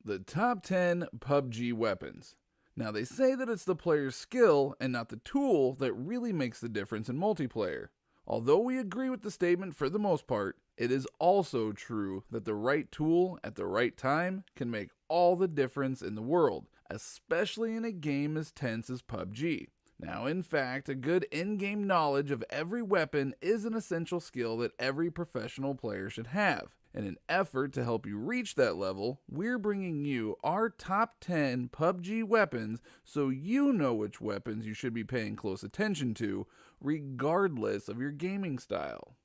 The top 10 PUBG weapons. Now, they say that it's the player's skill and not the tool that really makes the difference in multiplayer. Although we agree with the statement for the most part, it is also true that the right tool at the right time can make all the difference in the world, especially in a game as tense as PUBG. Now, in fact, a good in-game knowledge of every weapon is an essential skill that every professional player should have. In an effort to help you reach that level, we're bringing you our top 10 PUBG weapons so you know which weapons you should be paying close attention to, regardless of your gaming style.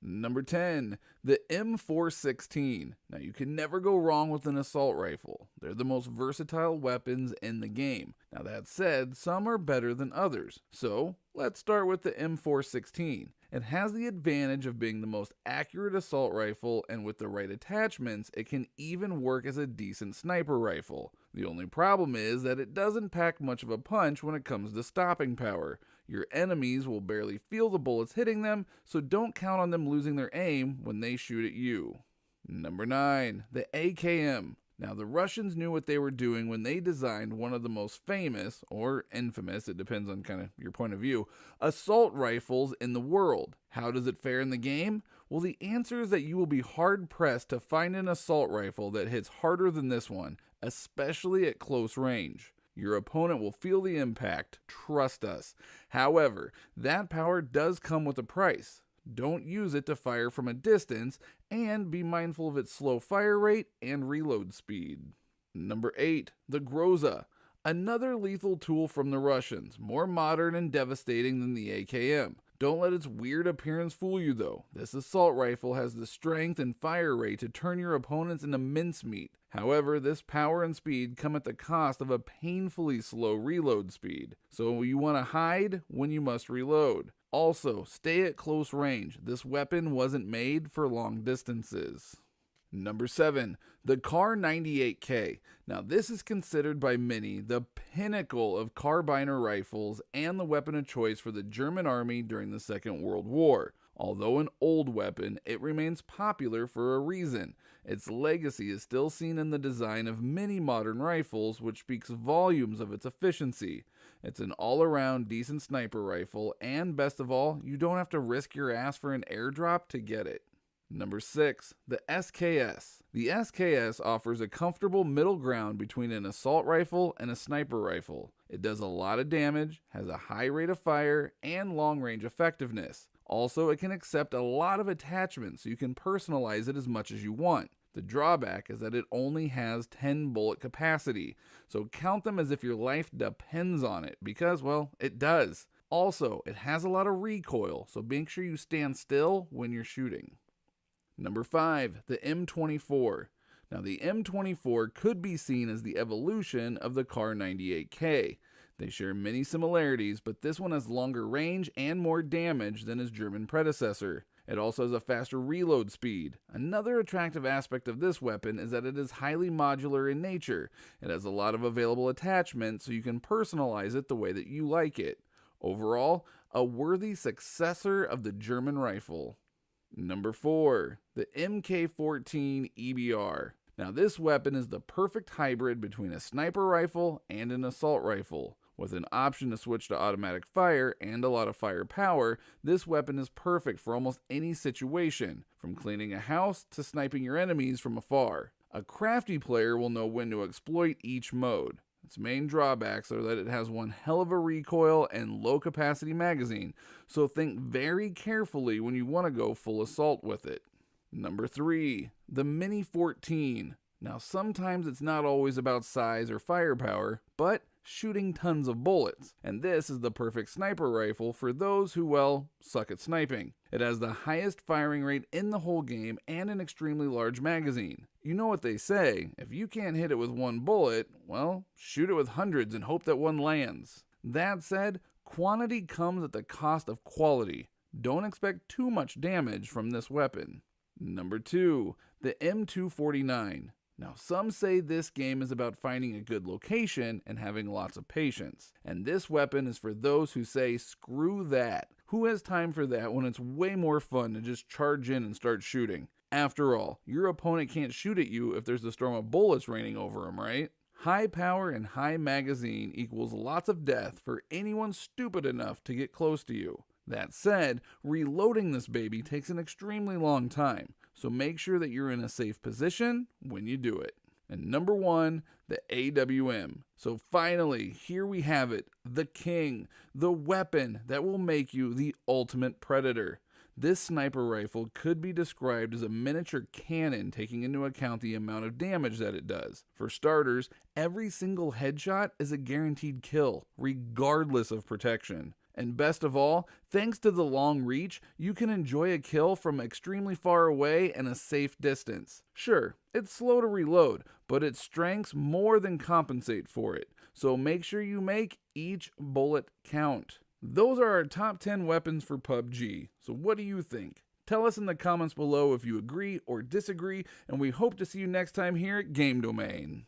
Number 10, the M416. Now, you can never go wrong with an assault rifle. They're the most versatile weapons in the game. Now, that said, some are better than others. So, let's start with the M416. It has the advantage of being the most accurate assault rifle, and with the right attachments, it can even work as a decent sniper rifle. The only problem is that it doesn't pack much of a punch when it comes to stopping power. Your enemies will barely feel the bullets hitting them, so don't count on them losing their aim when they shoot at you. Number 9, the AKM. Now, the Russians knew what they were doing when they designed one of the most famous, or infamous, it depends on kind of your point of view, assault rifles in the world. How does it fare in the game? Well, the answer is that you will be hard-pressed to find an assault rifle that hits harder than this one, especially at close range. Your opponent will feel the impact, trust us. However, that power does come with a price. Don't use it to fire from a distance, and be mindful of its slow fire rate and reload speed. Number 8, the Groza. Another lethal tool from the Russians, more modern and devastating than the AKM. Don't let its weird appearance fool you though. This assault rifle has the strength and fire rate to turn your opponents into mincemeat. However, this power and speed come at the cost of a painfully slow reload speed. So you want to hide when you must reload. Also, stay at close range. This weapon wasn't made for long distances. Number 7, the Kar 98K. Now, this is considered by many the pinnacle of carbiner rifles and the weapon of choice for the German army during the Second World War. Although an old weapon, it remains popular for a reason. Its legacy is still seen in the design of many modern rifles, which speaks volumes of its efficiency. It's an all-around decent sniper rifle, and best of all, you don't have to risk your ass for an airdrop to get it. Number 6, the SKS. The SKS offers a comfortable middle ground between an assault rifle and a sniper rifle. It does a lot of damage, has a high rate of fire, and long-range effectiveness. Also, it can accept a lot of attachments, so you can personalize it as much as you want. The drawback is that it only has 10 bullet capacity, so count them as if your life depends on it, because, well, it does. Also, it has a lot of recoil, so make sure you stand still when you're shooting. Number 5, the M24. Now, the M24 could be seen as the evolution of the Kar 98K. They share many similarities, but this one has longer range and more damage than its German predecessor. It also has a faster reload speed. Another attractive aspect of this weapon is that it is highly modular in nature. It has a lot of available attachments, so you can personalize it the way that you like it. Overall, a worthy successor of the German rifle. Number 4, the MK14 EBR. Now, this weapon is the perfect hybrid between a sniper rifle and an assault rifle. With an option to switch to automatic fire and a lot of firepower, this weapon is perfect for almost any situation, from cleaning a house to sniping your enemies from afar. A crafty player will know when to exploit each mode. Its main drawbacks are that it has one hell of a recoil and low capacity magazine, so think very carefully when you want to go full assault with it. Number 3, the Mini 14. Now, sometimes it's not always about size or firepower, but shooting tons of bullets, and this is the perfect sniper rifle for those who, well, suck at sniping. It has the highest firing rate in the whole game and an extremely large magazine. You know what they say, if you can't hit it with one bullet, well, shoot it with hundreds and hope that one lands. That said, quantity comes at the cost of quality. Don't expect too much damage from this weapon. Number 2, the M249. Now, some say this game is about finding a good location and having lots of patience. And this weapon is for those who say, screw that. Who has time for that when it's way more fun to just charge in and start shooting? After all, your opponent can't shoot at you if there's a storm of bullets raining over him, right? High power and high magazine equals lots of death for anyone stupid enough to get close to you. That said, reloading this baby takes an extremely long time, so make sure that you're in a safe position when you do it. And number 1, the AWM. So finally, here we have it, the king, the weapon that will make you the ultimate predator. This sniper rifle could be described as a miniature cannon, taking into account the amount of damage that it does. For starters, every single headshot is a guaranteed kill, regardless of protection. And best of all, thanks to the long reach, you can enjoy a kill from extremely far away and a safe distance. Sure, it's slow to reload, but its strengths more than compensate for it, so make sure you make each bullet count. Those are our top 10 weapons for PUBG, so what do you think? Tell us in the comments below if you agree or disagree, and we hope to see you next time here at Game Domain.